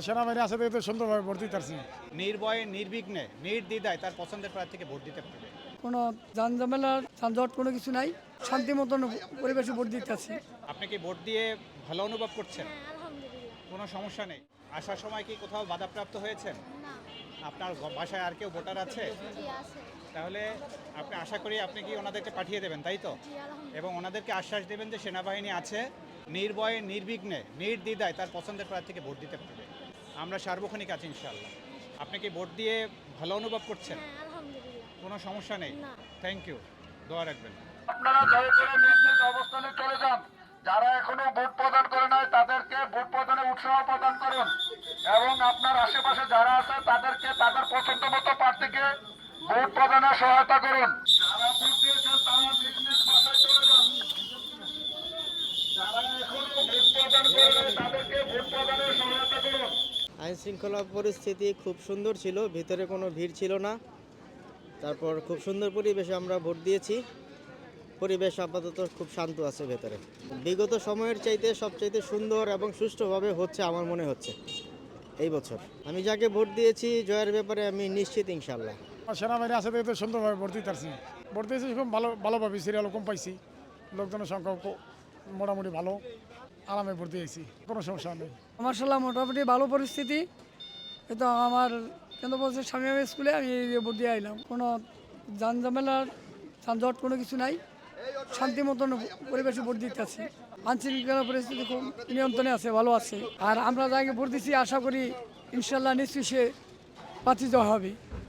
সেনাবাহিনী আছে দেখে তো সুন্দরভাবে ভোট দিতে পারছি। নির্ভয়ে নির্বিঘ্নে নির্দ্বিধায় তার পছন্দের প্রার্থীকে ভোট দিতে পারবে। কোনো ঝামেলা যানজট কোনো কিছু নাই, শান্তি মতন পরিবেশে ভোট দিতে আছি। আপনি কি ভোট দিয়ে ভালো অনুভব করছেন? হ্যাঁ, আলহামদুলিল্লাহ। কোনো সমস্যা নেই? আসার সময় কি কোথাও বাধাপ্রাপ্ত হয়েছেন? না, আপনার বাসায় আর কেউ ভোটার আছে? জি আছে। তাহলে আপনি আশা করি আপনি কি ওনাদেরকে পাঠিয়ে দেবেন, তাই তো? জি আলহামদুলিল্লাহ। এবং ওনাদেরকে আশ্বাস দেবেন যে সেনাবাহিনী আছে, নির্ভয়ে নির্বিঘ্নে নির্দ্বিধায় তার পছন্দের প্রার্থীকে ভোট দিতে পারবে। আমরা সার্বক্ষণিক আছি ইনশাআল্লাহ। আপনি কি ভোট দিয়ে ভালো অনুভব করছেন? হ্যাঁ, আলহামদুলিল্লাহ। কোনো সমস্যা নেই? না। থ্যাংক ইউ, দোয়া রাখবেন। আপনারা দয়া করে নিজ নিজ অবস্থানে চলে যান। যারা এখনো ভোট প্রদান করে নাই তাদেরকে ভোট প্রদানে উৎসাহ প্রদান করুন এবং আপনার আশেপাশে যারা আছে তাদেরকে তাদের পছন্দ মতো প্রার্থীকে ভোট প্রদানে সহায়তা করুন। যারা ভোট দিয়েছেন তারা নিজ নিজ বাসায় চলে যান। যারা এখনো ভোট প্রদান করে নাই তাদেরকে ভোট প্রদানে সহায়তা করুন। আইন শৃঙ্খলা পরিস্থিতি খুব সুন্দর ছিল, ভিতরে কোনো ভিড় ছিল না। তারপর খুব সুন্দর পরিবেশে আমরা ভোট দিয়েছি। পরিবেশ আপাতত খুব শান্ত আছে ভেতরে। বিগত সময়ের চাইতে সবচাইতে সুন্দর এবং সুষ্ঠুভাবে হচ্ছে আমার মনে হচ্ছে এই বছর। আমি যাকে ভোট দিয়েছি জয়ের ব্যাপারে আমি নিশ্চিত ইনশাল্লাহ। সেনাবাহিনী আছে দেখে তো সুন্দরভাবে ভোট দিতে পারছি। ভোট দিয়েছি খুব ভালোভাবে, সিরিয়ালও কম পাইছি, লোকজনের সংখ্যা মোটামুটি ভালো, আরামে ভোট দিয়েছি, কোনো সমস্যা নেই। মার্শাল্লাহ মোটামুটি ভালো পরিস্থিতি। তো আমার কেন্দ্র বলছে স্বামী স্কুলে আমি ভোট দিয়ে আইলাম। কোনো ঝামেলা যানজট কোনো কিছু নাই, শান্তি মতন পরিবেশে ভোট দিতে আছি। আইনশৃঙ্খলা পরিস্থিতি খুব নিয়ন্ত্রণে আছে, ভালো আছে। আর আমরা যাকে ভোট দিচ্ছি আশা করি ইনশাল্লাহ নিশ্চয়ই সে প্রার্থী হবে।